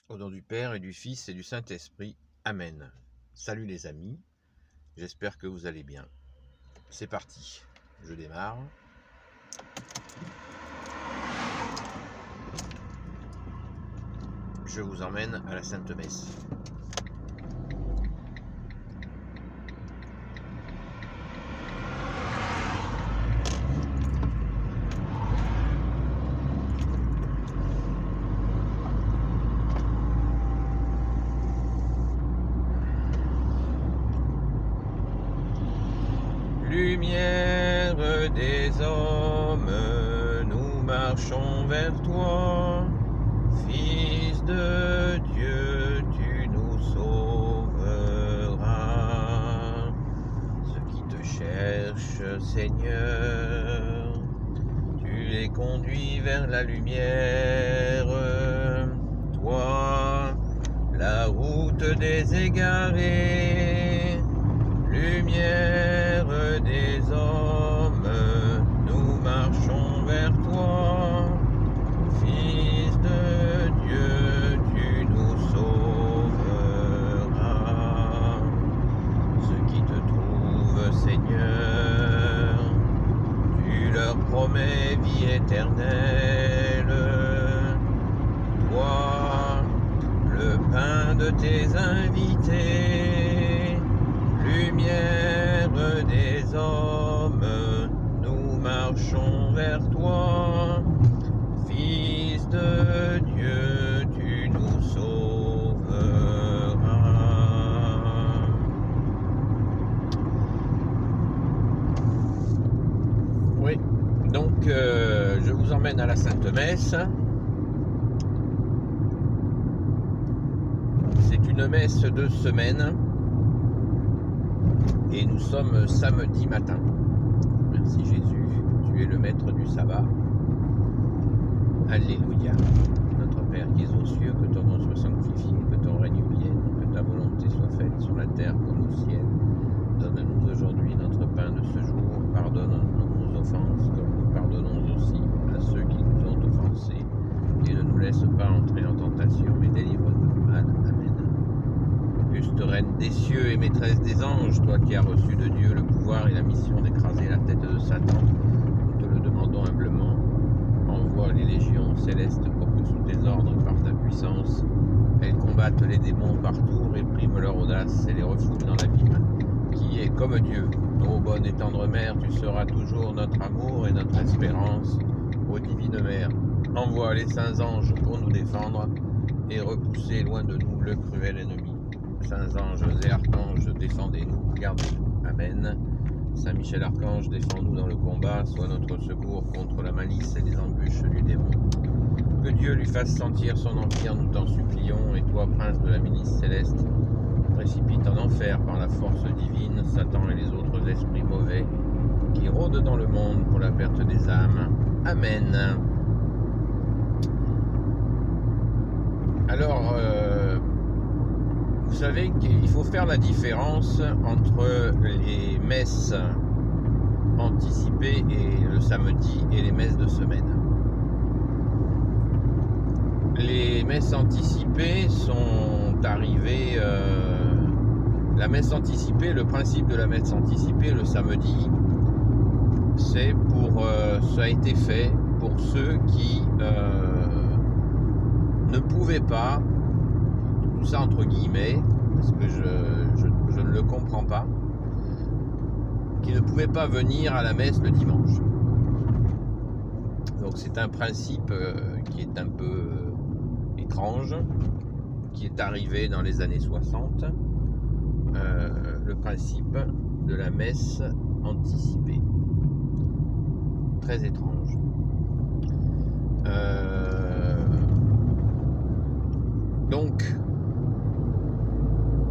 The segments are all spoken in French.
Au nom du Père et du Fils et du Saint-Esprit. Amen. Salut les amis, j'espère que vous allez bien. C'est parti, je démarre. Je vous emmène à la Sainte Messe. Lumière des hommes, nous marchons vers toi. Fils de Dieu, tu nous sauveras. Ceux qui te cherchent, Seigneur, tu les conduis vers la lumière. Toi, la route des égarés, lumière des hommes, nous marchons vers toi. Fils de Dieu, tu nous sauveras. Ceux qui te trouvent, Seigneur, tu leur promets vie éternelle. Toi, le pain de tes invités, lumière des hommes, nous marchons vers toi. Fils de Dieu, tu nous sauveras. Oui, donc je vous emmène à la Sainte Messe. C'est une messe de semaine et nous sommes samedi matin. Merci Jésus, tu es le maître du sabbat. Alléluia. Notre Père qui es aux cieux, que ton nom soit sanctifié, que ton règne vienne, que ta volonté soit faite sur la terre comme au ciel. Donne-nous aujourd'hui notre pain de ce jour. Pardonne-nous nos offenses, comme nous pardonnons aussi à ceux qui nous ont offensés. Et ne nous laisse pas entrer en tentation, mais délivre-nous du mal. Amen. Auguste reine des cieux et maîtresse des anges, toi qui as reçu de Dieu le pouvoir et la mission d'écraser la tête de Satan, nous te le demandons humblement. Envoie les légions célestes pour que sous tes ordres, par ta puissance, elles combattent les démons partout, répriment leur audace et les refoulent dans l'abîme, qui est comme Dieu. Ô bonne et tendre mère, tu seras toujours notre amour et notre espérance. Ô divine mère, envoie les saints anges pour nous défendre et repousser loin de nous le cruel ennemi. Saints anges et archanges, défendez-nous, gardez-nous. Amen. Saint Michel Archange, défends-nous dans le combat, sois notre secours contre la malice et les embûches du démon. Que Dieu lui fasse sentir son empire, nous t'en supplions, et toi, prince de la milice céleste, précipite en enfer par la force divine Satan et les autres esprits mauvais qui rôdent dans le monde pour la perte des âmes. Amen. Alors, vous savez qu'il faut faire la différence entre les messes anticipées et le samedi et les messes de semaine. Les messes anticipées sont arrivées, la messe anticipée, le principe de la messe anticipée le samedi, c'est ça a été fait pour ceux qui ne pouvaient pas, tout ça entre guillemets, parce que je ne le comprends pas, qui ne pouvaient pas venir à la messe le dimanche. Donc c'est un principe qui est un peu étrange, qui est arrivé dans les années 60, le principe de la messe anticipée. Très étrange. Donc,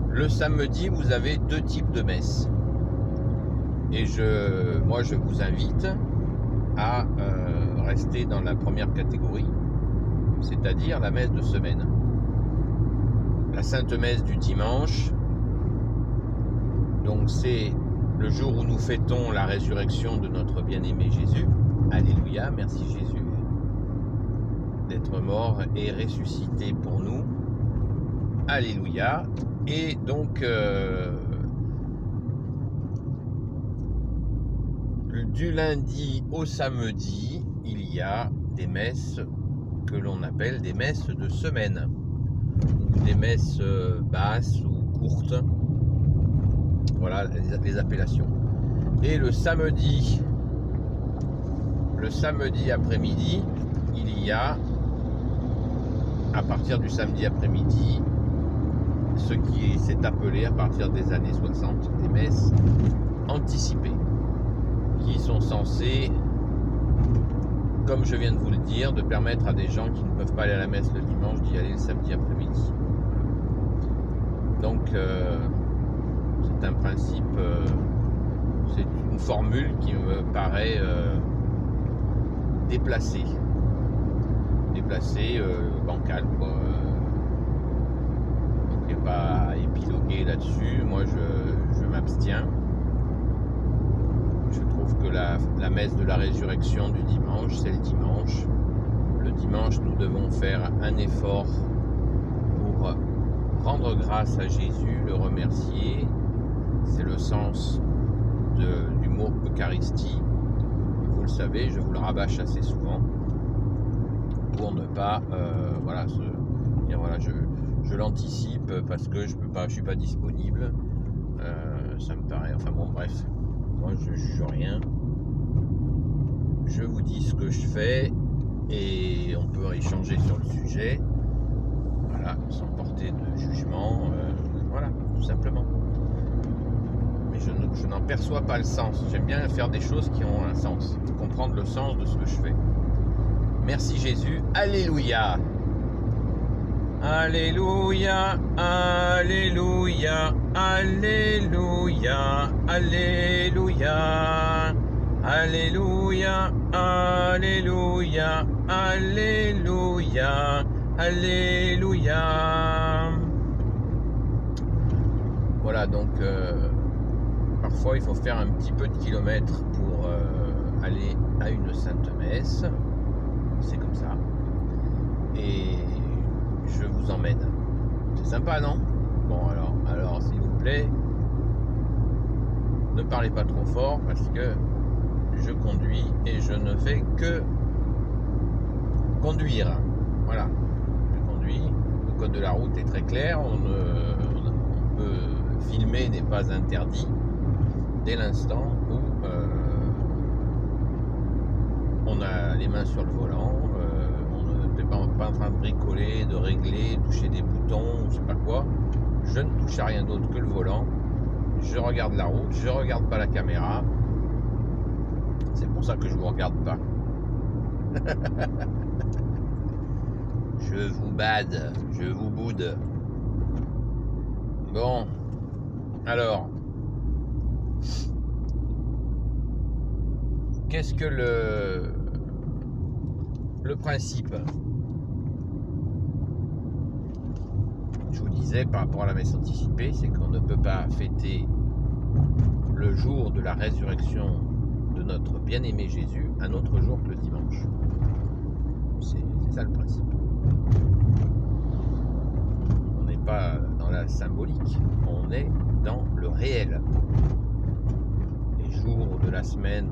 le samedi, vous avez deux types de messes. Et moi, je vous invite à rester dans la première catégorie, c'est-à-dire la messe de semaine. La Sainte Messe du dimanche, donc c'est le jour où nous fêtons la résurrection de notre bien-aimé Jésus. Alléluia, merci Jésus d'être mort et ressuscité pour nous. Alléluia. Et donc, du lundi au samedi, il y a des messes que l'on appelle des messes de semaine, ou des messes basses ou courtes, voilà les appellations. Et le samedi après-midi, il y a, à partir du samedi après-midi, ce qui s'est appelé à partir des années 60 des messes anticipées, qui sont censées, comme je viens de vous le dire, de permettre à des gens qui ne peuvent pas aller à la messe le dimanche d'y aller le samedi après-midi. Donc c'est un principe, c'est une formule qui me paraît déplacée, bancale, quoi. Donc il n'y a pas à épiloguer là-dessus. Moi je m'abstiens. Je trouve que la messe de la résurrection du dimanche, c'est le dimanche. Le dimanche, nous devons faire un effort pour rendre grâce à Jésus, le remercier. C'est le sens du mot Eucharistie. Vous le savez, je vous le rabâche assez souvent pour ne pas, je l'anticipe parce que je suis pas disponible. Ça me paraît, enfin bon, bref. Moi, je ne juge rien. Je vous dis ce que je fais et on peut échanger sur le sujet. Voilà, sans porter de jugement. Voilà, tout simplement. Mais je n'en perçois pas le sens. J'aime bien faire des choses qui ont un sens. Comprendre le sens de ce que je fais. Merci Jésus. Alléluia. Alléluia, Alléluia, Alléluia, Alléluia, Alléluia, Alléluia, Alléluia, Alléluia. Voilà, donc parfois il faut faire un petit peu de kilomètres pour aller à une sainte messe. C'est comme ça. Et je vous emmène. C'est sympa, non? Bon, alors s'il vous plaît, ne parlez pas trop fort parce que je conduis et je ne fais que conduire. Voilà, je conduis. Le code de la route est très clair. On peut filmer n'est pas interdit dès l'instant où on a les mains sur le volant. Pas en train de bricoler, de régler, toucher des boutons, je sais pas quoi. Je ne touche à rien d'autre que le volant. Je regarde la route, je regarde pas la caméra. C'est pour ça que je vous regarde pas. Je vous bade, je vous boude. Bon, alors, qu'est-ce que le principe? Je vous disais par rapport à la messe anticipée, c'est qu'on ne peut pas fêter le jour de la résurrection de notre bien-aimé Jésus un autre jour que le dimanche. C'est ça le principe. On n'est pas dans la symbolique, on est dans le réel. Les jours de la semaine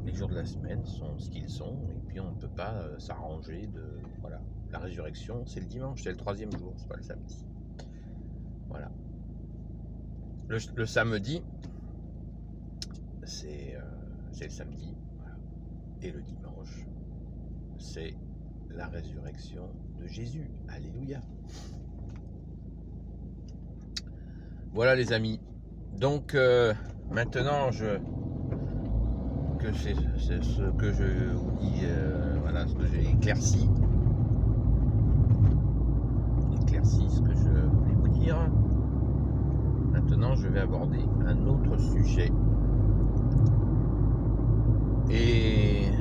les jours de la semaine sont ce qu'ils sont, et puis on ne peut pas s'arranger de... Voilà. La résurrection, c'est le dimanche, c'est le 3e jour, c'est pas le samedi. Voilà. Le samedi, c'est le samedi. Voilà. Et le dimanche, c'est la résurrection de Jésus. Alléluia. Voilà les amis. Donc maintenant, c'est ce que je vous dis, voilà ce que j'ai éclairci ce que je voulais vous dire. Maintenant, je vais aborder un autre sujet. Et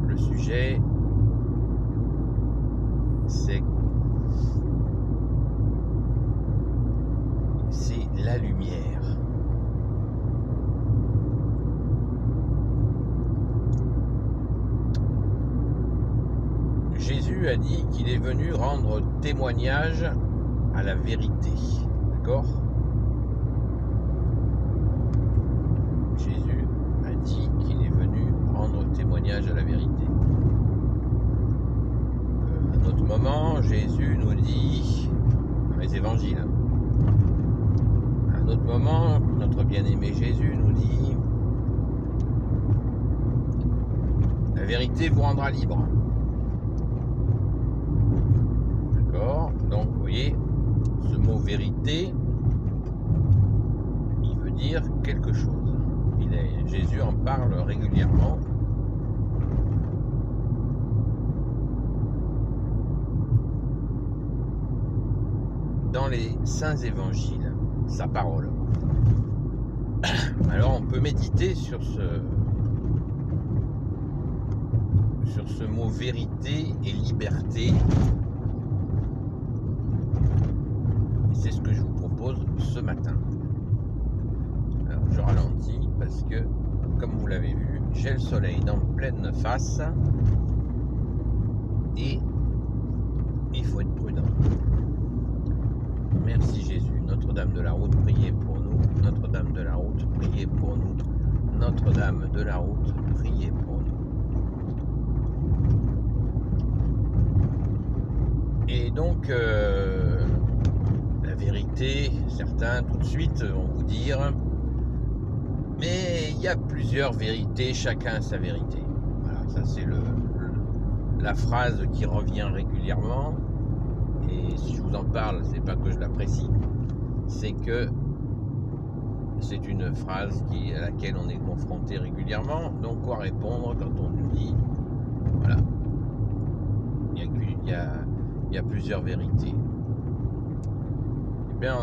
le sujet, c'est la lumière. Jésus a dit qu'il est venu rendre témoignage à la vérité. D'accord ? Jésus a dit qu'il est venu rendre témoignage à la vérité. À un autre moment, Jésus nous dit, dans les évangiles, à un autre moment, notre bien-aimé Jésus nous dit, la vérité vous rendra libre. D'accord ? Donc, vous voyez, ce mot vérité, il veut dire quelque chose. Jésus en parle régulièrement. Dans les saints évangiles, sa parole. Alors, on peut méditer sur ce mot vérité et liberté. Et c'est ce que je vous propose ce matin. Alors je ralentis parce que, comme vous l'avez vu, j'ai le soleil dans pleine face et il faut être prudent. Merci Jésus. Notre-Dame de la route, priez pour nous. Notre-Dame de la route, priez pour nous. Notre-Dame de la route, priez pour nous. Et donc, la vérité, certains tout de suite vont vous dire, mais il y a plusieurs vérités, chacun a sa vérité. Voilà, ça c'est la phrase qui revient régulièrement. Et si je vous en parle, c'est pas que je l'apprécie, c'est que c'est une phrase à laquelle on est confronté régulièrement. Donc quoi répondre quand on nous dit, voilà, il y a plusieurs vérités. Eh bien,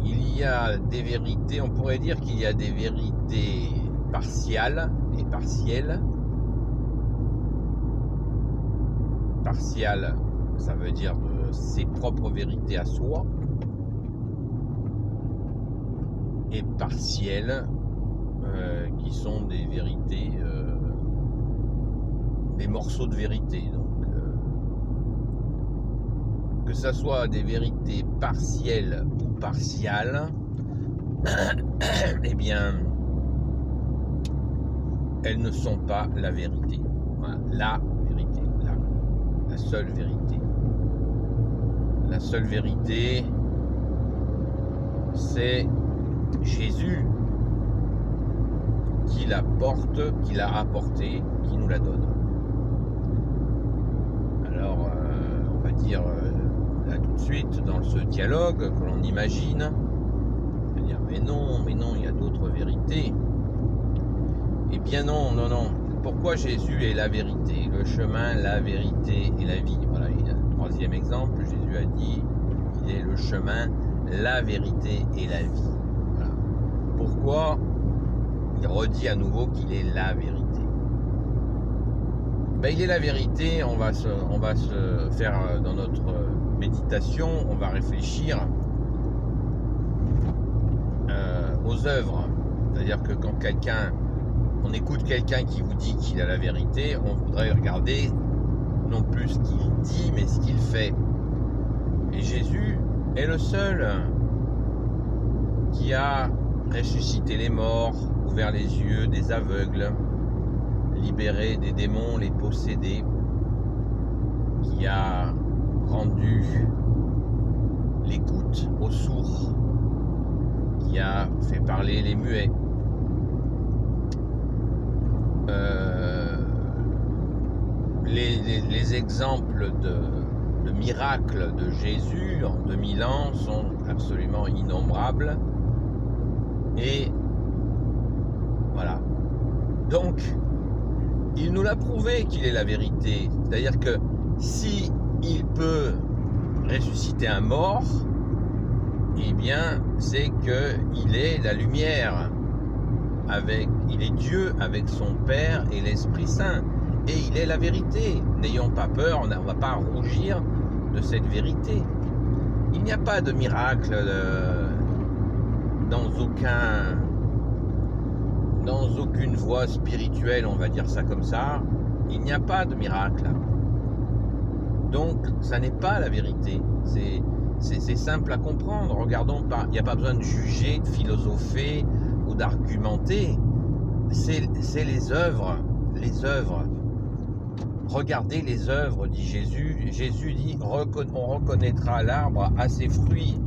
il y a des vérités, on pourrait dire qu'il y a des vérités partiales et partielles. Partiales, ça veut dire ses propres vérités à soi. Et partielles, qui sont des vérités, des morceaux de vérité. Donc, que ça soit des vérités partielles ou partiales, eh bien, elles ne sont pas la vérité. Voilà, la vérité, la seule vérité. La seule vérité, c'est Jésus qui la porte, qui l'a apportée, qui nous la donne. Alors, on va dire là tout de suite, dans ce dialogue que l'on imagine, on va dire, mais non, il y a d'autres vérités. Eh bien non. Pourquoi Jésus est la vérité, le chemin, la vérité et la vie? Voilà, il y a un troisième exemple, Jésus a dit qu'il est le chemin, la vérité et la vie. Voilà. Pourquoi il redit à nouveau qu'il est la vérité? Ben, il est la vérité, on va se faire dans notre méditation, on va réfléchir aux œuvres. C'est-à-dire que quand on écoute quelqu'un qui vous dit qu'il a la vérité, on voudrait regarder non plus ce qu'il dit, mais ce qu'il fait. Et Jésus est le seul qui a ressuscité les morts, ouvert les yeux des aveugles, libéré des démons, les possédés, qui a rendu l'écoute aux sourds, qui a fait parler les muets. Les exemples de miracles de Jésus en 2000 ans sont absolument innombrables. Et voilà. Donc, il nous l'a prouvé qu'il est la vérité. C'est-à-dire que si il peut ressusciter un mort, eh bien, c'est qu'il est la lumière. Il est Dieu avec son Père et l'Esprit Saint. Et il est la vérité. N'ayons pas peur, on ne va pas rougir de cette vérité. Il n'y a pas de miracle dans dans aucune voie spirituelle, on va dire ça comme ça, il n'y a pas de miracle. Donc, ça n'est pas la vérité. C'est simple à comprendre. Regardons pas. Il n'y a pas besoin de juger, de philosopher ou d'argumenter. C'est les œuvres. Les œuvres. Regardez les œuvres, dit Jésus. Jésus dit, on reconnaîtra l'arbre à ses fruits.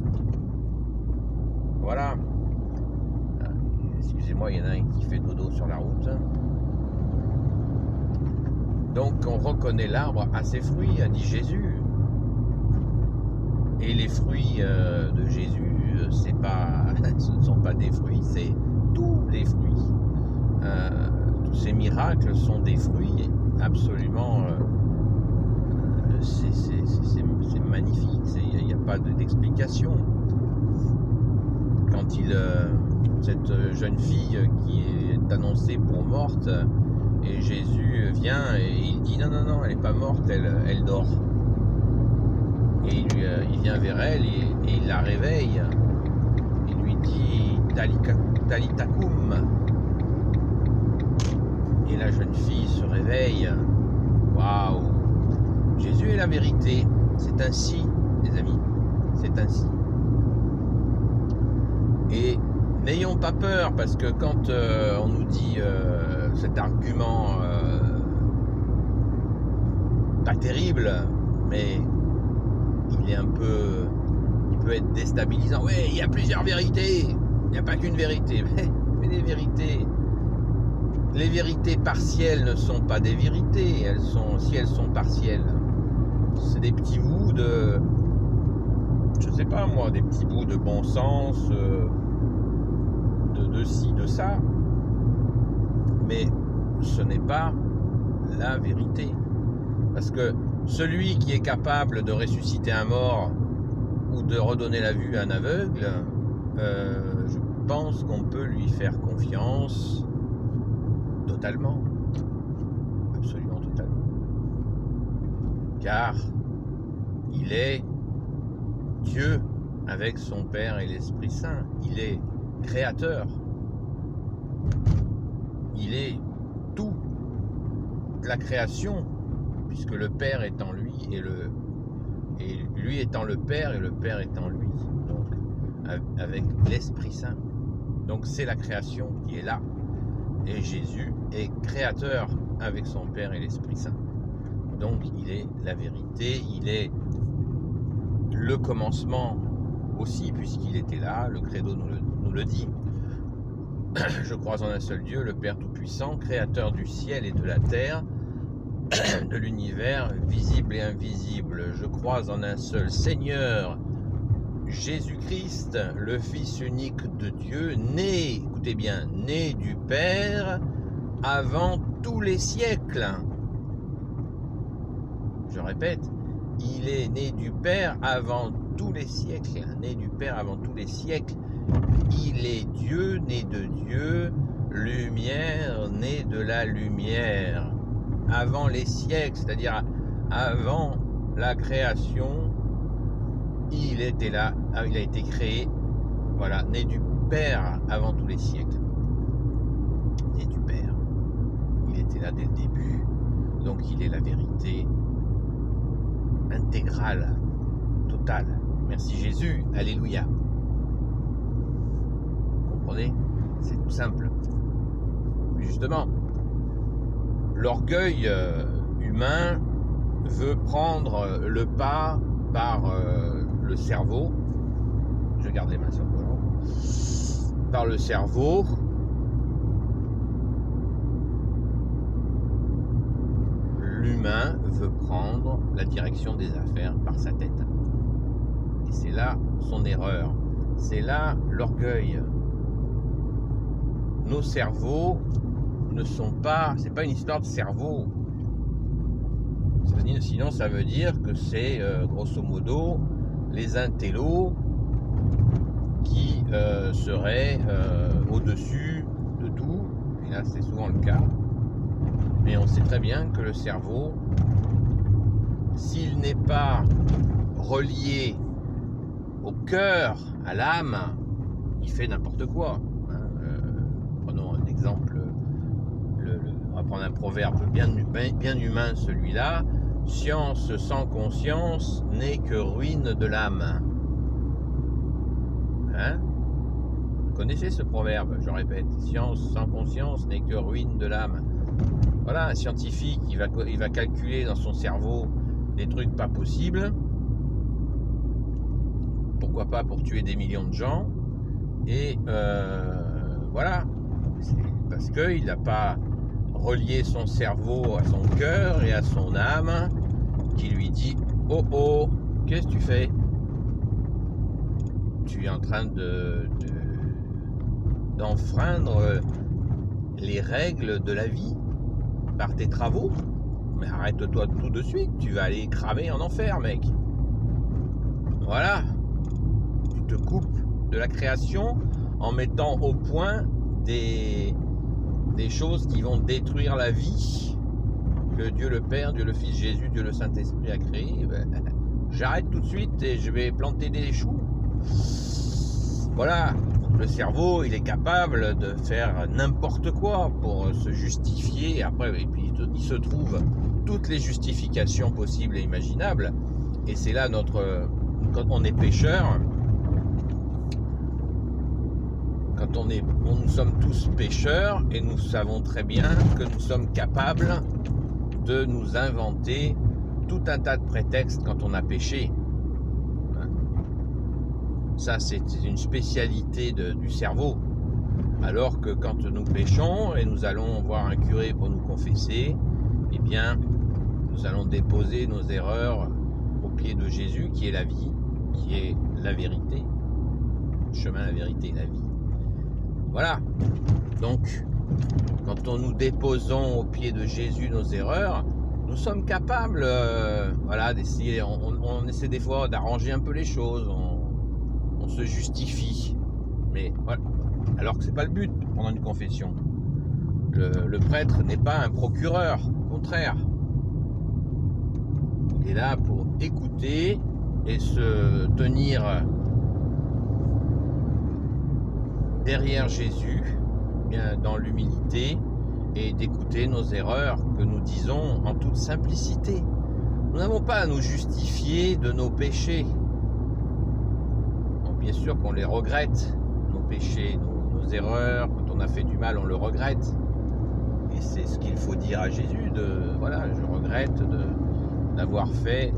Voilà. Excusez-moi, il y en a un qui fait dodo sur la route. Donc on reconnaît l'arbre à ses fruits, a dit Jésus. Et les fruits de Jésus, ce ne sont pas des fruits, c'est tous les fruits. Tous ces miracles sont des fruits absolument... c'est magnifique, il n'y a pas d'explication. Quand cette jeune fille qui est annoncée pour morte, et Jésus vient et il dit non, elle n'est pas morte, elle dort. Et il vient vers elle et il la réveille. Il lui dit Talita koum. Et la jeune fille se réveille. Waouh! Jésus est la vérité. C'est ainsi, les amis. C'est ainsi. Et n'ayons pas peur, parce que quand on nous dit cet argument pas terrible, mais il peut être déstabilisant. Ouais, il y a plusieurs vérités. Il n'y a pas qu'une vérité. Mais les vérités partielles ne sont pas des vérités. Si elles sont partielles, c'est des petits bouts de, je sais pas moi, des petits bouts de bon sens, de ci, de ça. Mais ce n'est pas la vérité. Parce que celui qui est capable de ressusciter un mort ou de redonner la vue à un aveugle, je pense qu'on peut lui faire confiance totalement. Absolument totalement. Car il est Dieu avec son Père et l'Esprit Saint. Il est créateur. Il est tout la création, puisque le Père est en lui et lui étant le Père et le Père est en lui. Donc, avec l'Esprit Saint. Donc c'est la création qui est là. Et Jésus est créateur avec son Père et l'Esprit Saint. Donc il est la vérité, il est le commencement aussi, puisqu'il était là, le credo nous le dit. Je crois en un seul Dieu, le Père Tout-Puissant, créateur du ciel et de la terre, de l'univers visible et invisible. Je crois en un seul Seigneur, Jésus-Christ, le Fils unique de Dieu, né, écoutez bien, né du Père avant tous les siècles. Je répète, il est né du Père avant tous les siècles, né du Père avant tous les siècles. Il est Dieu, né de Dieu, lumière, né de la lumière. Avant les siècles, c'est-à-dire avant la création, il était là, il a été créé, voilà, né du Père avant tous les siècles. Né du Père. Il était là dès le début. Donc il est la vérité intégrale, totale. Merci Jésus, alléluia. Vous comprenez? C'est tout simple. Justement, l'orgueil humain veut prendre le pas par le cerveau. Je garde les mains sur le volant. Par le cerveau. L'humain veut prendre la direction des affaires par sa tête. Et c'est là son erreur. C'est là l'orgueil. Nos cerveaux ne sont pas... C'est pas une histoire de cerveau. Sinon, ça veut dire que c'est, grosso modo, les intellos qui seraient au-dessus de tout. Et là, c'est souvent le cas. Mais on sait très bien que le cerveau, s'il n'est pas relié au cœur, à l'âme, il fait n'importe quoi. prenons un exemple, on va prendre un proverbe bien humain celui-là. Science sans conscience n'est que ruine de l'âme. Hein? Vous connaissez ce proverbe, je répète, science sans conscience n'est que ruine de l'âme. Voilà, un scientifique, il va calculer dans son cerveau des trucs pas possibles, pourquoi pas pour tuer des millions de gens, et voilà, c'est parce qu'il n'a pas relié son cerveau à son cœur et à son âme, qui lui dit « Oh oh, qu'est-ce que tu fais? Tu es en train d'enfreindre les règles de la vie par tes travaux, mais arrête-toi tout de suite, tu vas aller cramer en enfer, mec. » Voilà, tu te coupes de la création en mettant au point des choses qui vont détruire la vie que Dieu le Père, Dieu le Fils Jésus, Dieu le Saint-Esprit a créé. J'arrête tout de suite et je vais planter des choux. Voilà, le cerveau, il est capable de faire n'importe quoi pour se justifier. Et puis il se trouve toutes les justifications possibles et imaginables. Et c'est là quand on est pécheur, nous sommes tous pécheurs et nous savons très bien que nous sommes capables de nous inventer tout un tas de prétextes quand on a péché. Ça, c'est une spécialité du cerveau. Alors que quand nous péchons et nous allons voir un curé pour nous confesser, eh bien, nous allons déposer nos erreurs au pied de Jésus, qui est la vie, qui est la vérité, le chemin, la vérité et la vie. Voilà. Donc, quand nous déposons au pied de Jésus nos erreurs, nous sommes capables, d'essayer. On essaie des fois d'arranger un peu les choses. On se justifie. Mais voilà. Alors que c'est pas le but pendant une confession. Le prêtre n'est pas un procureur, au contraire. Il est là pour écouter et se tenir derrière Jésus, bien dans l'humilité, et d'écouter nos erreurs que nous disons en toute simplicité. Nous n'avons pas à nous justifier de nos péchés. Bon, bien sûr qu'on les regrette, nos péchés, nos erreurs. Quand on a fait du mal, on le regrette. Et c'est ce qu'il faut dire à Jésus, je regrette d'avoir fait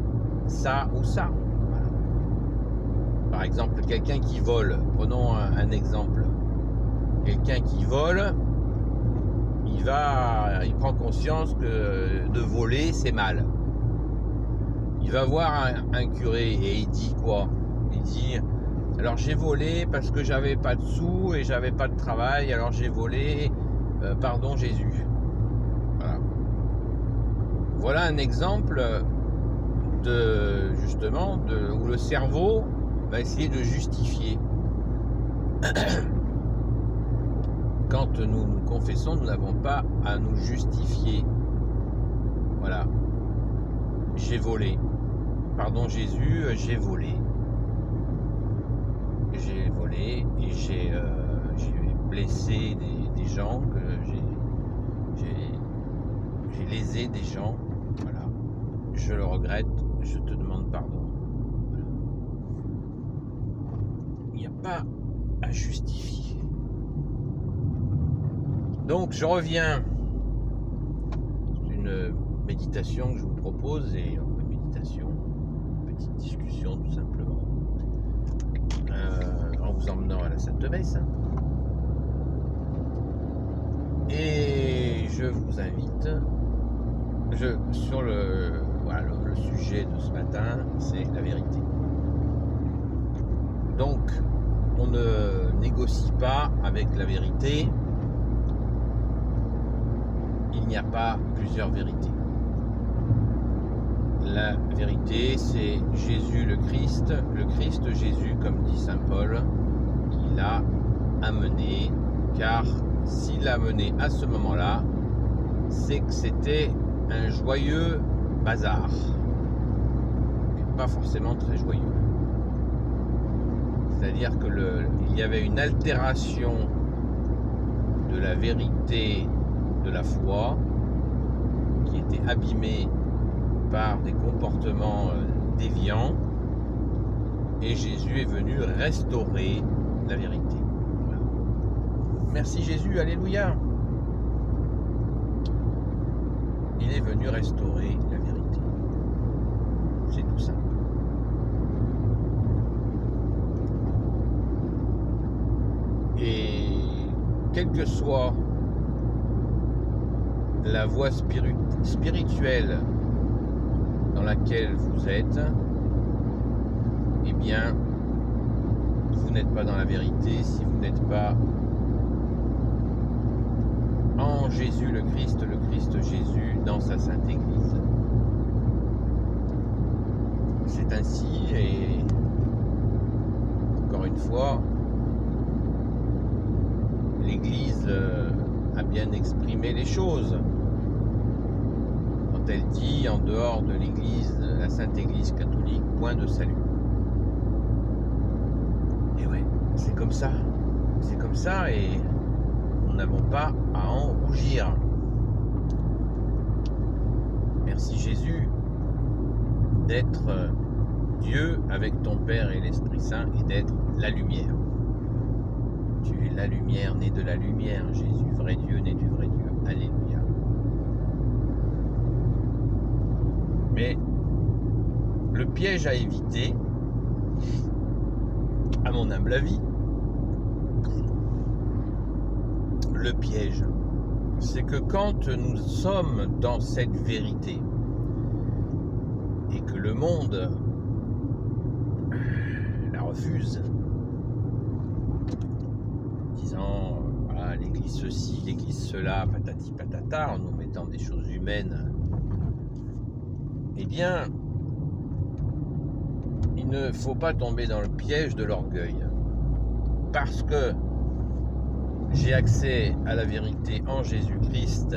ça ou ça. Voilà. Par exemple, quelqu'un qui vole, prenons un exemple. Quelqu'un qui vole, il prend conscience que de voler, c'est mal. Il va voir un curé et il dit quoi? Il dit, alors j'ai volé parce que j'avais pas de sous et j'avais pas de travail, alors j'ai volé, pardon Jésus. Voilà un exemple où le cerveau va essayer de justifier. Quand nous nous confessons, nous n'avons pas à nous justifier. Voilà. J'ai volé. Pardon Jésus, j'ai volé. J'ai volé et j'ai blessé des gens, j'ai lésé des gens. Voilà. Je le regrette, je te demande pardon. Voilà. Il n'y a pas à justifier. Donc je reviens. C'est une méditation que je vous propose, et une méditation, une petite discussion tout simplement, en vous emmenant à la Sainte Messe. Et je vous invite, sur le sujet de ce matin, c'est la vérité. Donc on ne négocie pas avec la vérité. Il n'y a pas plusieurs vérités. La vérité, c'est Jésus le Christ Jésus, comme dit saint Paul, qui l'a amené, car s'il l'a amené à ce moment-là, c'est que c'était un joyeux bazar, et pas forcément très joyeux. C'est-à-dire que il y avait une altération de de la vérité de la foi, qui était abîmée par des comportements déviants, et Jésus est venu restaurer la vérité. Voilà. Merci Jésus, alléluia. Il est venu restaurer la vérité. C'est tout simple. Et quelle que soit la voie spirituelle dans laquelle vous êtes, eh bien, vous n'êtes pas dans la vérité si vous n'êtes pas en Jésus le Christ Jésus dans sa Sainte Église. C'est ainsi, et encore une fois, l'Église a bien exprimé les choses quand elle dit en dehors de l'Église, la Sainte Église catholique, point de salut. Et ouais, c'est comme ça, et nous n'avons pas à en rougir. Merci Jésus d'être Dieu avec ton Père et l'Esprit Saint et d'être la lumière. Tu es la lumière, né de la lumière, Jésus, vrai Dieu, né du vrai Dieu. Alléluia. Mais le piège à éviter, à mon humble avis, le piège, c'est que quand nous sommes dans cette vérité et que le monde la refuse, disant voilà, l'église ceci, l'église cela, patati patata, en nous mettant des choses humaines, eh bien, il ne faut pas tomber dans le piège de l'orgueil, parce que j'ai accès à la vérité en Jésus-Christ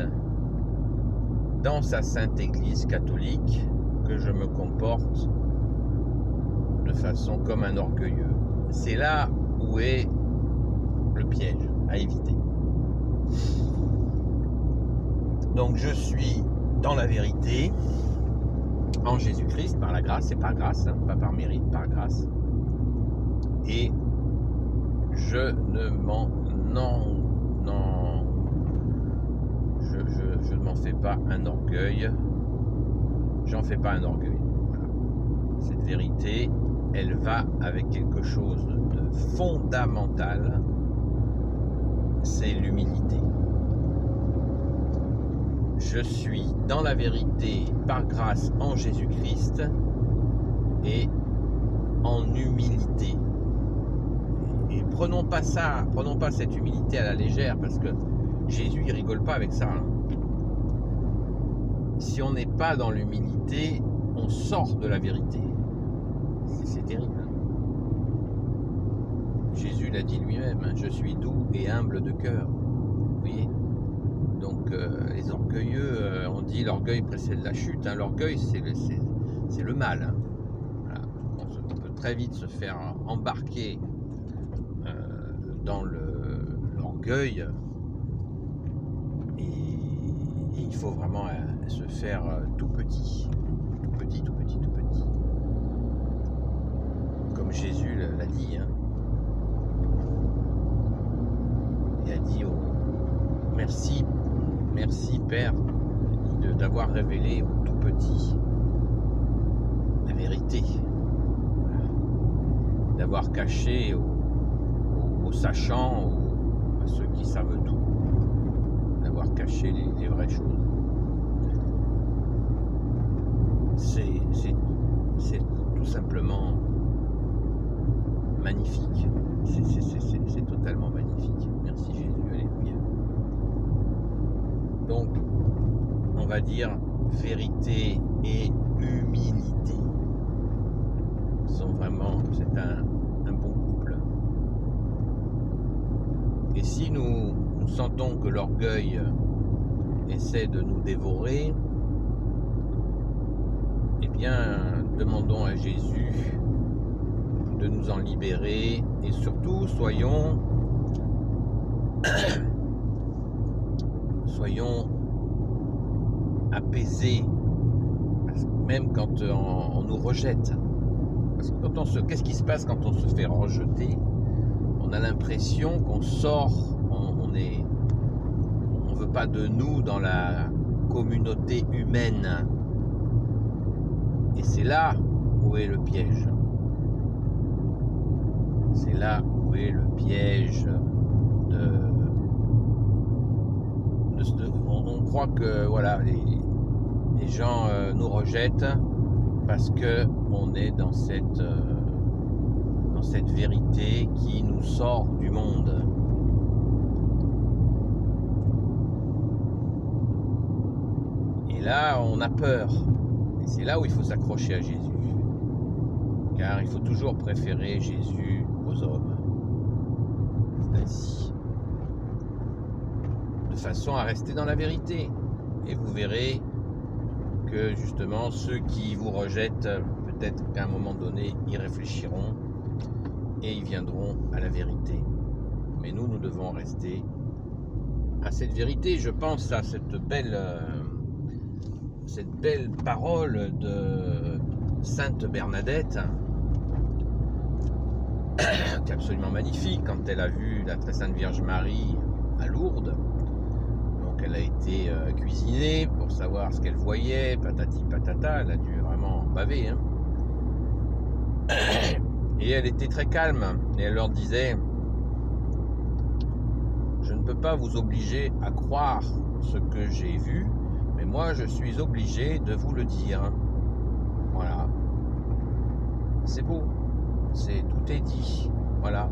dans sa Sainte Église catholique, que je me comporte de façon comme un orgueilleux. C'est là où est le piège à éviter. Donc je suis dans la vérité en Jésus-Christ par la grâce, c'est par grâce, hein, pas par mérite, par grâce. Et je ne m'en je ne m'en fais pas un orgueil. J'en fais pas un orgueil. Voilà. Cette vérité, elle va avec quelque chose de fondamental, c'est l'humilité. Je suis dans la vérité par grâce en Jésus-Christ et en humilité. Et prenons pas cette humilité à la légère, parce que Jésus il rigole pas avec ça. Hein. Si on n'est pas dans l'humilité, on sort de la vérité. C'est terrible. Hein. Jésus l'a dit lui-même, hein, je suis doux et humble de cœur. Vous voyez ? Donc les orgueilleux, on dit l'orgueil précède la chute. Hein. L'orgueil, c'est le mal. Hein. Voilà. On peut très vite se faire embarquer dans l'orgueil, et il faut vraiment se faire tout petit, comme Jésus l'a dit. Hein. Il a dit merci Père d'avoir révélé au tout petit la vérité, voilà. D'avoir caché aux sachants, à ceux qui savent tout, d'avoir caché les vraies choses. C'est tout simplement magnifique. C'est totalement magnifique. Merci Jésus, alléluia. Donc, on va dire vérité et humilité. C'est un bon couple. Et si nous sentons que l'orgueil essaie de nous dévorer, eh bien, demandons à Jésus de nous en libérer, et surtout, soyons soyons apaisés, même quand on nous rejette. Parce que qu'est-ce qui se passe quand on se fait rejeter? On a l'impression qu'on sort, on veut pas de nous dans la communauté humaine. Et c'est là où est le piège. C'est là où est le piège on croit que voilà, les gens nous rejettent parce que on est dans cette vérité qui nous sort du monde. Et là, on a peur. Et c'est là où il faut s'accrocher à Jésus. Car il faut toujours préférer Jésus aux hommes. C'est ainsi. De façon à rester dans la vérité. Et vous verrez que justement, ceux qui vous rejettent, peut-être qu'à un moment donné, ils réfléchiront et ils viendront à la vérité. Mais nous devons rester à cette vérité. Je pense à cette belle parole de Sainte Bernadette, qui est absolument magnifique, quand elle a vu la très sainte Vierge Marie à Lourdes. Donc elle a été cuisinée pour savoir ce qu'elle voyait, patati patata, elle a dû vraiment baver. Hein. Et elle était très calme, et elle leur disait: je ne peux pas vous obliger à croire ce que j'ai vu, mais moi je suis obligé de vous le dire. Voilà. C'est beau. Tout est dit. Voilà.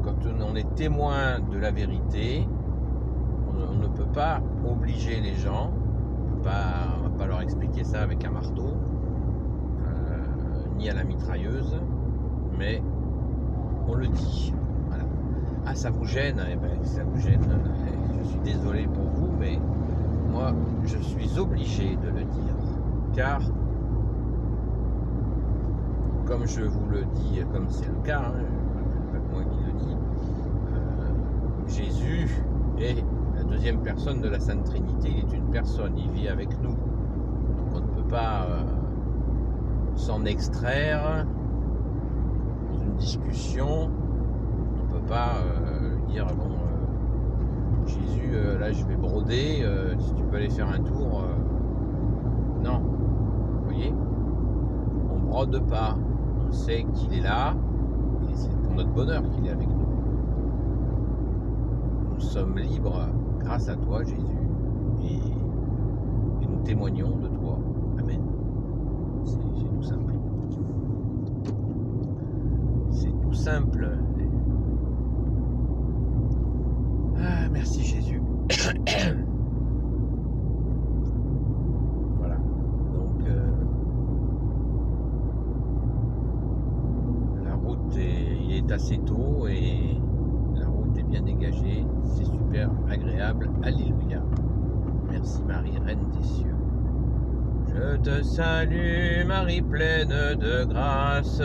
Quand on est témoin de la vérité, on ne peut pas obliger les gens. On ne va pas leur expliquer ça avec un marteau, ni à la mitrailleuse, mais on le dit. Voilà. Ah, ça vous gêne? Eh ben, ça vous gêne. Je suis désolé pour vous, mais moi, je suis obligé de le dire. Car, comme je vous le dis, comme c'est le cas, pas que moi qui le dis, Jésus est la deuxième personne de la Sainte Trinité. Il est une personne, il vit avec nous. Donc on ne peut pas s'en extraire dans une discussion. On ne peut pas dire bon, Jésus, là je vais broder, si tu peux aller faire un tour. Non, vous voyez, on brode pas. On sait qu'il est là, et c'est pour notre bonheur qu'il est avec nous. Nous sommes libres grâce à toi, Jésus, et nous témoignons de toi. Amen. C'est tout simple. C'est tout simple. Ah, merci Jésus. Voilà. Donc, il est assez tôt et la route est bien dégagée. C'est super agréable. Alléluia. Merci Marie, Reine des cieux. Je te salue Marie, pleine de grâce.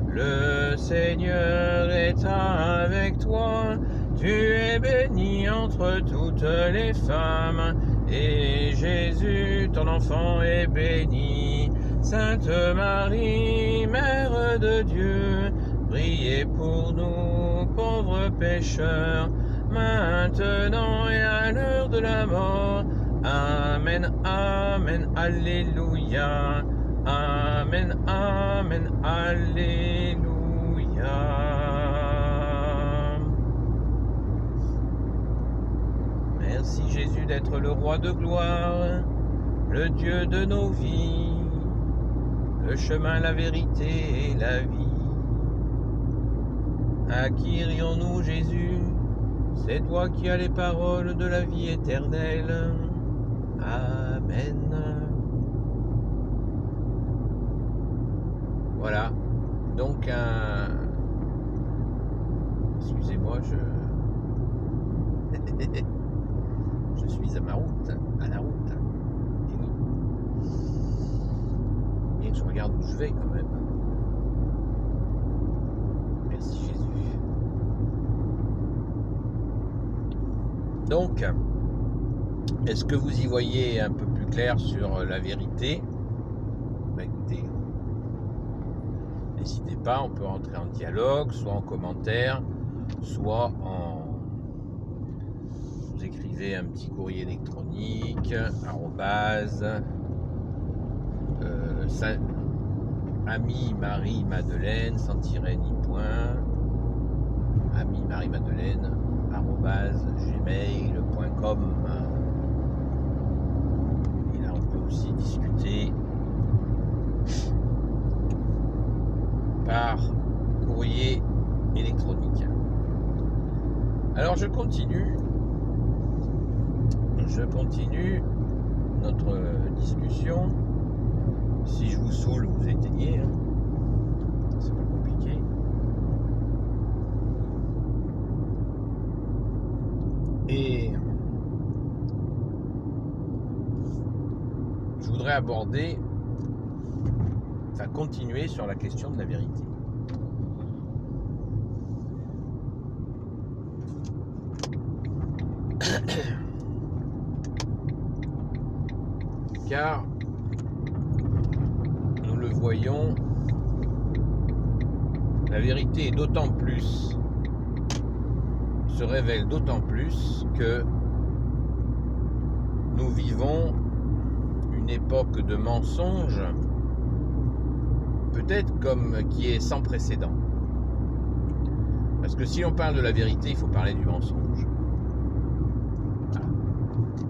Le Seigneur est avec toi. Tu es bénie entre toutes les femmes, et Jésus, ton enfant, est béni. Sainte Marie, Mère de Dieu, priez pour nous, pauvres pécheurs, maintenant et à l'heure de la mort. Amen, Amen, Alléluia. Amen, Amen, Alléluia. Merci Jésus d'être le roi de gloire, le Dieu de nos vies, le chemin, la vérité et la vie. À qui irions-nous, Jésus? C'est toi qui as les paroles de la vie éternelle. Amen. Voilà. Donc, excusez-moi, je suis à ma route, à la route. Et oui. Bien que je regarde où je vais quand même. Merci Jésus. Donc, Est-ce que vous y voyez un peu plus clair sur la vérité? Écoutez, n'hésitez pas, on peut rentrer en dialogue, soit en commentaire, soit vous écrivez un petit courrier électronique, ami Marie Madeleine, sans tiret ni point, ami Marie Madeleine, @gmail.com. Et là, on peut aussi discuter par courrier électronique. Alors, je continue notre discussion. Si je vous saoule, vous éteignez, hein. C'est pas compliqué. Et je voudrais continuer sur la question de la vérité. Car nous le voyons, la vérité se révèle d'autant plus que nous vivons une époque de mensonges, peut-être qui est sans précédent. Parce que si on parle de la vérité, il faut parler du mensonge.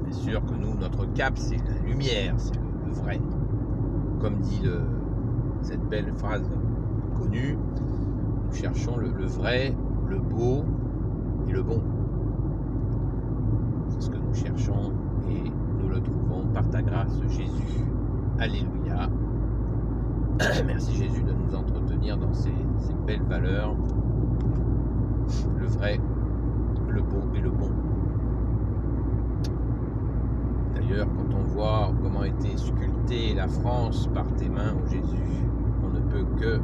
Bien sûr que nous, notre cap, c'est la lumière, c'est le vrai. Comme dit cette belle phrase connue, nous cherchons le vrai, le beau et le bon. C'est ce que nous cherchons et nous le trouvons par ta grâce, Jésus. Alléluia. Merci Jésus de nous entretenir dans ces belles valeurs, le vrai, le beau et le bon. D'ailleurs, quand on voit comment a été sculptée la France par tes mains, ô Jésus, on ne peut que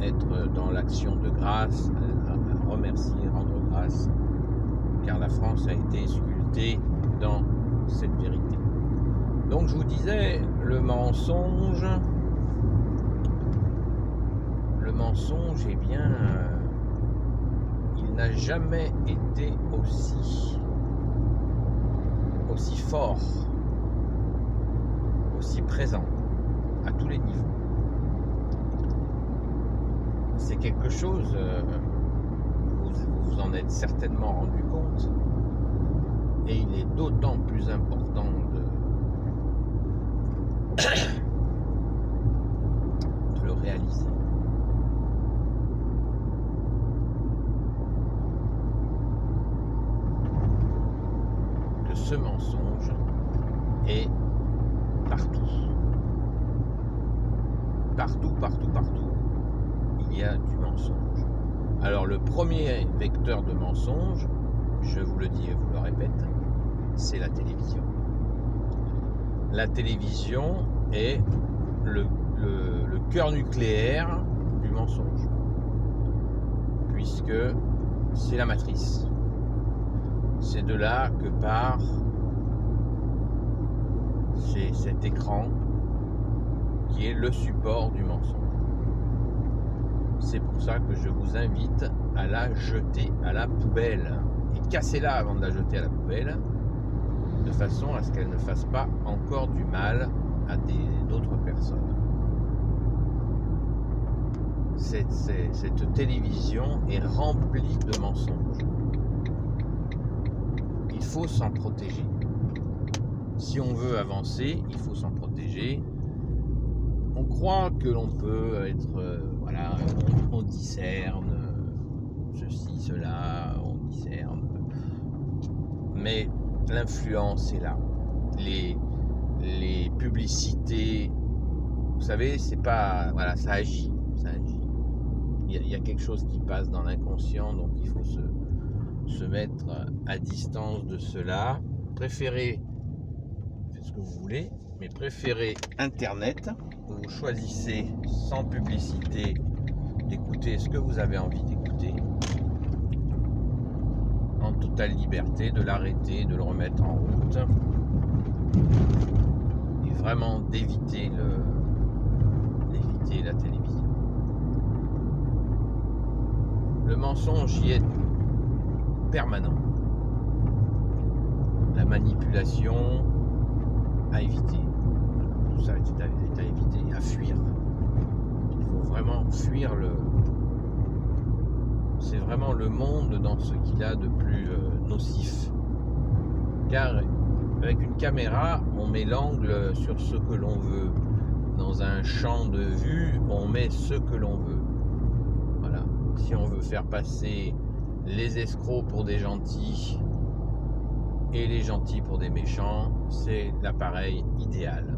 être dans l'action de grâce, à remercier, rendre grâce, car la France a été sculptée dans cette vérité. Donc je vous disais, le mensonge, eh bien, il n'a jamais été aussi fort, aussi présent, à tous les niveaux. C'est quelque chose, vous vous en êtes certainement rendu compte, et il est d'autant plus important de le réaliser. Que ce mensonge est partout. Partout, il y a du mensonge. Alors le premier vecteur de mensonge, je vous le dis et vous le répète, c'est la télévision. La télévision est le cœur nucléaire du mensonge, puisque c'est la matrice. C'est de là que part cet écran qui est le support du mensonge. C'est pour ça que je vous invite à la jeter à la poubelle. Et cassez-la avant de la jeter à la poubelle, de façon à ce qu'elle ne fasse pas encore du mal à d'autres personnes. Cette télévision est remplie de mensonges. Il faut s'en protéger. Si on veut avancer, il faut s'en protéger. On croit que l'on peut être, on discerne ceci, cela, on discerne. Mais l'influence est là. Les publicités, vous savez, c'est pas, ça agit. Il y a quelque chose qui passe dans l'inconscient, donc il faut se mettre à distance de cela. Préférez, faites ce que vous voulez, mais préférez Internet, où vous choisissez sans publicité d'écouter ce que vous avez envie d'écouter, en totale liberté de l'arrêter, de le remettre en route et vraiment d'éviter la télévision. Le mensonge y est permanent. La manipulation à éviter. Tout ça est à éviter, à fuir. Il faut vraiment fuir c'est vraiment le monde dans ce qu'il a de plus nocif. Car avec une caméra, on met l'angle sur ce que l'on veut. Dans un champ de vue, on met ce que l'on veut. Voilà. Si on veut faire passer les escrocs pour des gentils et les gentils pour des méchants, c'est l'appareil idéal.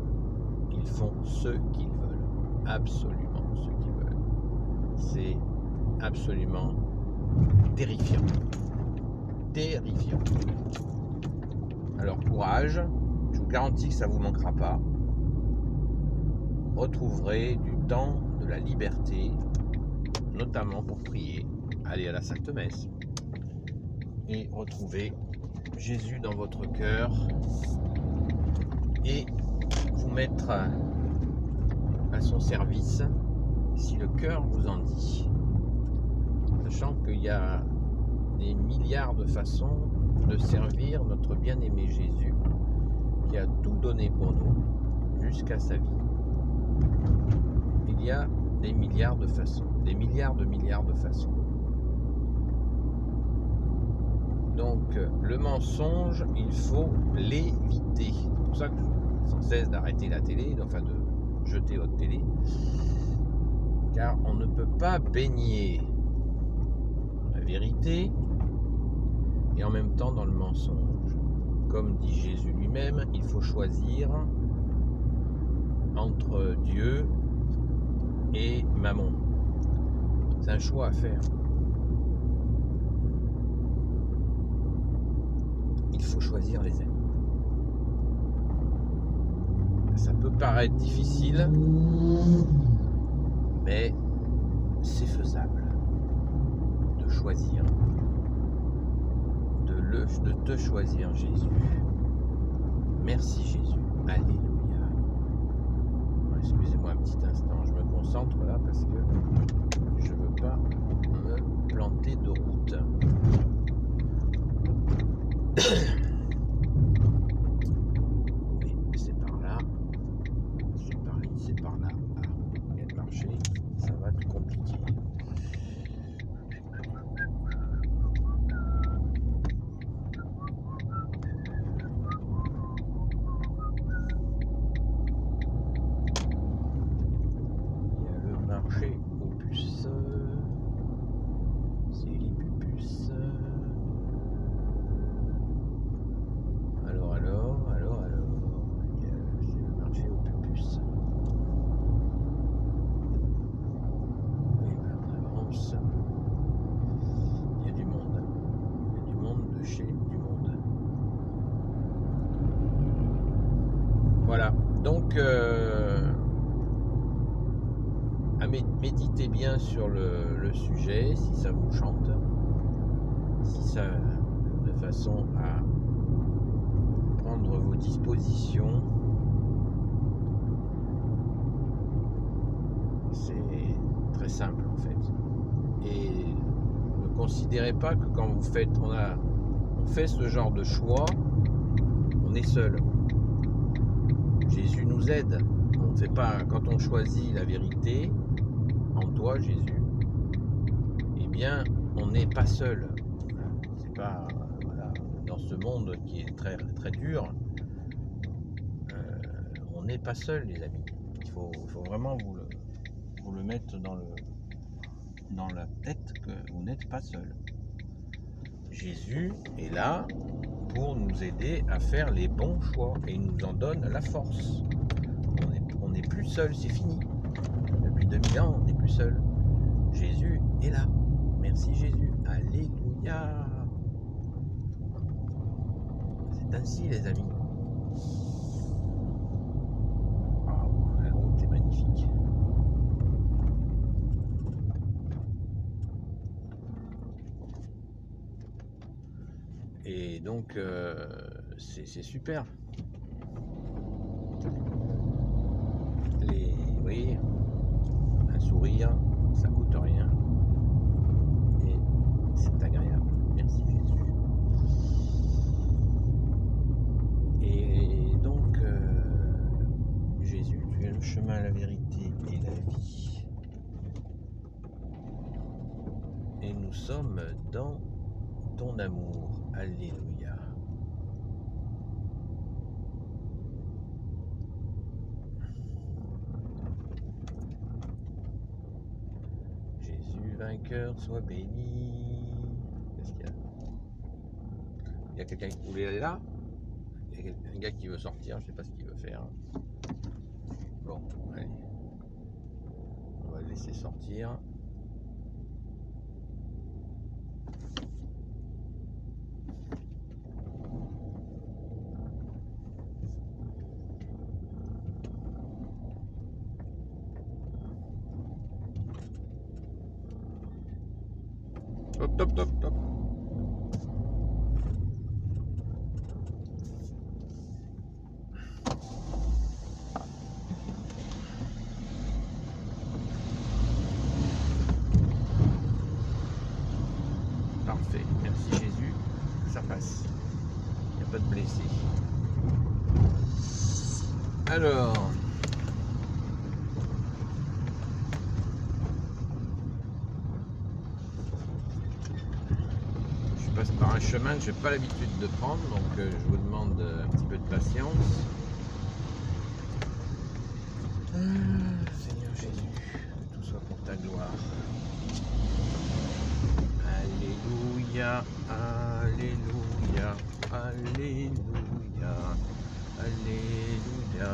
Ils font ce qu'ils veulent. Absolument ce qu'ils veulent. C'est absolument terrifiant. Terrifiant. Alors courage, je vous garantis que ça ne vous manquera pas. Retrouverez du temps, de la liberté, notamment pour prier, aller à la Sainte Messe et retrouver Jésus dans votre cœur et vous mettre à son service si le cœur vous en dit. Sachant qu'il y a des milliards de façons de servir notre bien-aimé Jésus qui a tout donné pour nous jusqu'à sa vie. Il y a des milliards de façons, des milliards de façons. Donc le mensonge, il faut l'éviter. C'est pour ça que je sans cesse d'arrêter la télé, enfin de jeter votre télé, car on ne peut pas baigner dans la vérité et en même temps dans le mensonge. Comme dit Jésus lui-même, il faut choisir entre Dieu et Mammon. C'est un choix à faire. Il faut choisir les amis. Ça peut paraître difficile, mais c'est faisable de choisir, de te choisir Jésus. Merci Jésus. Alléluia. Excusez-moi un petit instant, je me concentre là parce que je ne veux pas me planter de route. Oui, c'est par là. C'est par là, c'est par là. Ah, il y a le marché, ça va être compliqué. Aux puces, c'est les pupus. Alors, c'est le marché aux pupus. Et ben on avance. Il y a du monde. Il y a du monde de chez du monde. Voilà. Donc méditez bien sur le sujet, si ça vous chante, si ça, de façon à prendre vos dispositions. C'est très simple en fait. Et ne considérez pas que quand vous faites, on fait ce genre de choix, on est seul. Jésus nous aide. On ne fait pas, quand on choisit la vérité en toi Jésus, eh bien on n'est pas seul. C'est pas voilà, dans ce monde qui est très très dur, on n'est pas seul les amis. Il faut vraiment vous le mettre dans la tête que vous n'êtes pas seul. Jésus est là pour nous aider à faire les bons choix et il nous en donne la force. On n'est plus seul, c'est fini. Depuis 2000 ans, on n'est plus seul. Jésus est là. Merci Jésus. Alléluia. C'est ainsi les amis. La route est magnifique. donc, c'est super. Oui, un sourire, ça coûte rien. Et c'est agréable. Merci Jésus. Et donc, Jésus, tu es le chemin, la vérité et la vie. Et nous sommes dans ton amour. Alléluia. Jésus vainqueur, sois béni. Qu'est-ce qu'il y a? Il y a quelqu'un qui voulait aller là? Il y a un gars qui veut sortir, je sais pas ce qu'il veut faire. Bon, allez. On va le laisser sortir. Hop, top, top, top. Parfait, merci Jésus, ça passe. Il n'y a pas de blessés. Alors, je passe par un chemin que je n'ai pas l'habitude de prendre, donc je vous demande un petit peu de patience. Seigneur Jésus, que tout soit pour ta gloire. Alléluia, alléluia, alléluia, alléluia.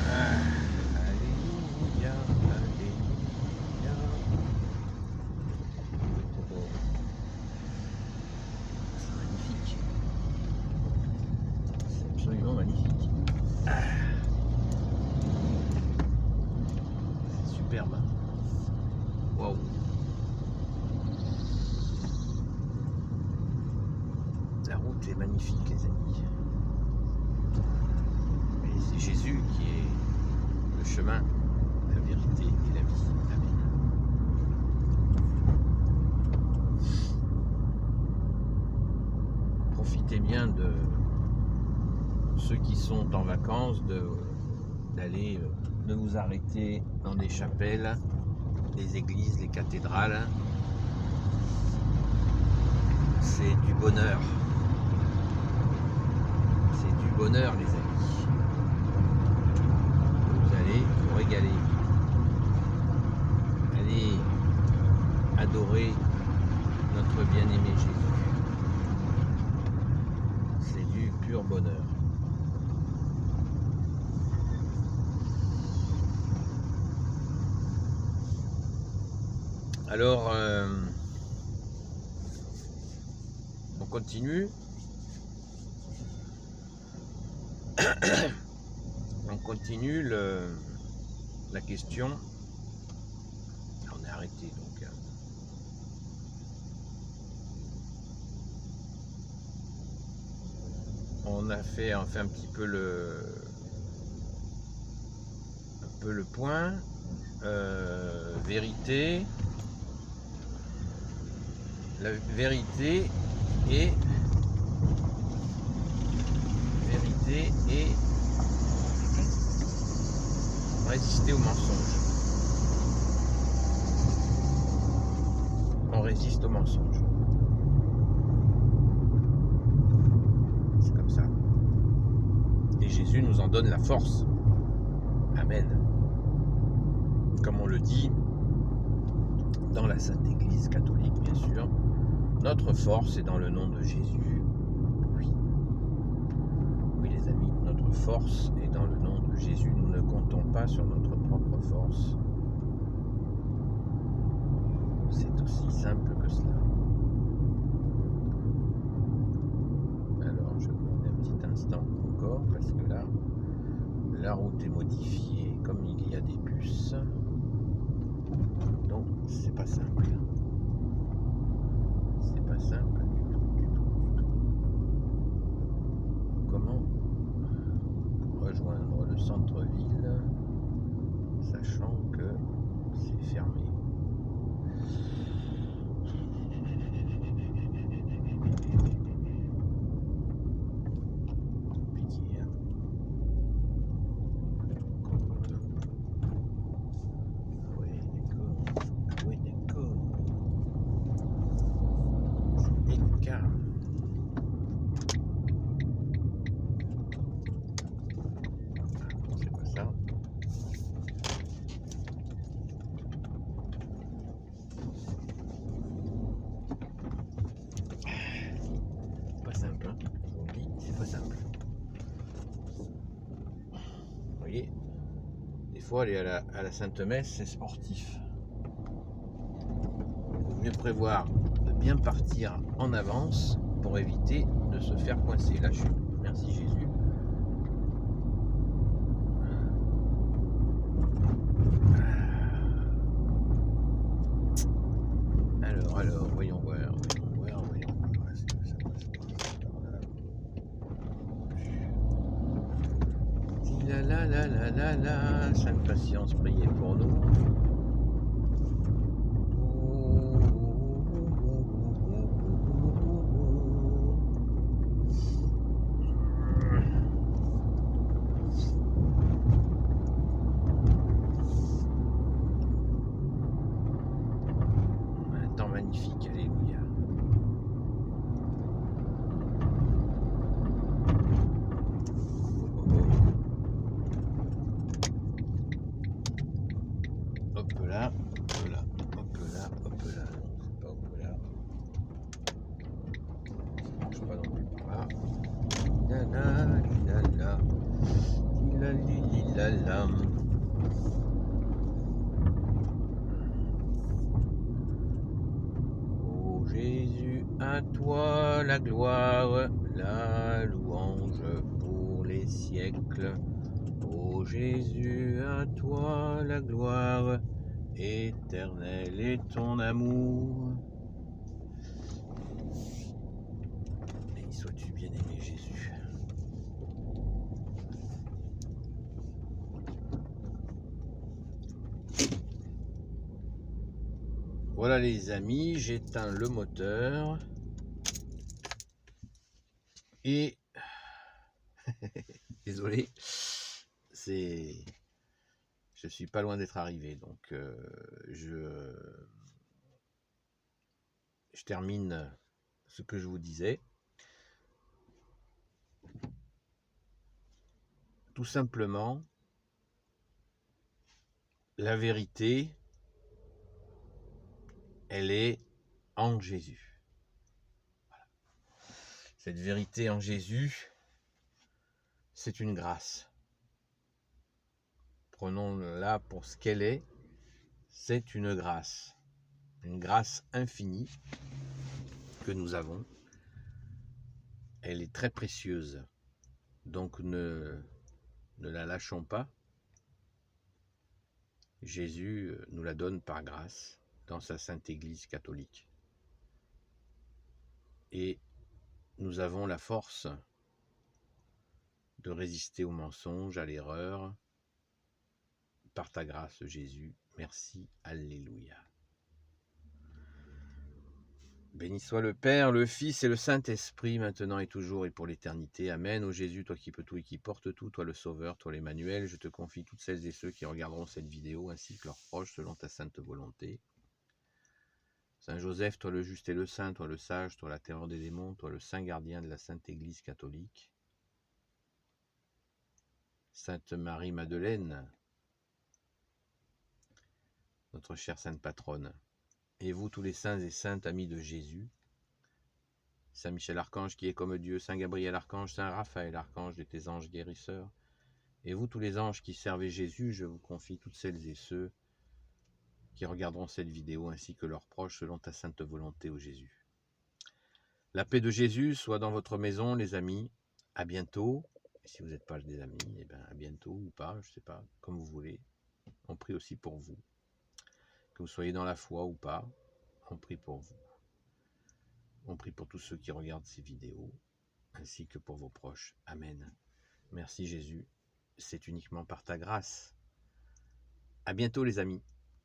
Alléluia, alléluia. C'est magnifique. C'est absolument magnifique. C'est superbe. Waouh. La route est magnifique, les amis. Et c'est Jésus qui est le chemin, la vérité et la vie. Amen. Profitez bien de ceux qui sont en vacances d'aller, de vous arrêter dans des chapelles, les églises, les cathédrales. C'est du bonheur. C'est du bonheur, les amis. Vous allez vous régaler. Allez adorer notre bien-aimé Jésus. C'est du pur bonheur. Alors, on continue. On continue la question. On est arrêté donc. On a fait un petit peu le point. Vérité. La vérité et résister au mensonge. On résiste au mensonge. C'est comme ça. Et Jésus nous en donne la force. Amen. Comme on le dit dans la Sainte Église catholique, bien sûr, notre force est dans le nom de Jésus. Oui. Oui, les amis, notre force est dans le nom de Jésus. Nous ne comptons pas sur notre propre force. C'est aussi simple que cela. Alors, je vais demander un petit instant encore, parce que là, la route est modifiée comme il y a des bus. Donc c'est pas simple. C'est pas simple du tout. Comment rejoindre le centre-ville, sachant que c'est fermé. Compliqué, hein. Oui, d'accord. C'est délicat. C'est pas ça. Pas simple, hein. Je vous le dis, c'est pas simple. Vous voyez, des fois aller à la Sainte Messe, c'est sportif. Il vaut mieux prévoir de bien partir en avance pour éviter de se faire coincer. Là, merci Jésus. Alors, voyons voir. Est-ce que ça passe par là? La, Sainte Patience, priez pour nous. Un temps magnifique, alléluia. Hop là, hop là, hop là, hop là. Non, c'est pas hop là. Ça marche pas non plus par là. La. Ô Jésus, à toi la gloire, la louange pour les siècles. Ô Jésus, à toi la gloire, éternel est ton amour. Béni sois-tu, bien-aimé Jésus. Voilà les amis, j'éteins le moteur et désolé, je suis pas loin d'être arrivé, donc je termine ce que je vous disais. Tout simplement, la vérité, elle est en Jésus. Voilà. Cette vérité en Jésus, c'est une grâce. Prenons-la pour ce qu'elle est. C'est une grâce infinie que nous avons. Elle est très précieuse, donc ne la lâchons pas. Jésus nous la donne par grâce dans sa sainte Église catholique. Et nous avons la force de résister au mensonge, à l'erreur, par ta grâce, Jésus. Merci, alléluia. Béni soit le Père, le Fils et le Saint-Esprit, maintenant et toujours et pour l'éternité. Amen. Ô Jésus, toi qui peux tout et qui portes tout, toi le Sauveur, toi l'Emmanuel, je te confie toutes celles et ceux qui regarderont cette vidéo, ainsi que leurs proches, selon ta sainte volonté. Saint Joseph, toi le juste et le saint, toi le sage, toi la terreur des démons, toi le saint gardien de la Sainte Église catholique. Sainte Marie-Madeleine, notre chère sainte patronne. Et vous tous les saints et saintes amis de Jésus, Saint Michel Archange qui est comme Dieu, Saint Gabriel Archange, Saint Raphaël Archange de tes anges guérisseurs, et vous tous les anges qui servez Jésus, je vous confie toutes celles et ceux qui regarderont cette vidéo ainsi que leurs proches selon ta sainte volonté, ô Jésus. La paix de Jésus soit dans votre maison, les amis. À bientôt. Et si vous n'êtes pas des amis, eh bien à bientôt ou pas, je ne sais pas, comme vous voulez. On prie aussi pour vous. Que vous soyez dans la foi ou pas, on prie pour vous. On prie pour tous ceux qui regardent ces vidéos, ainsi que pour vos proches. Amen. Merci Jésus, c'est uniquement par ta grâce. À bientôt les amis.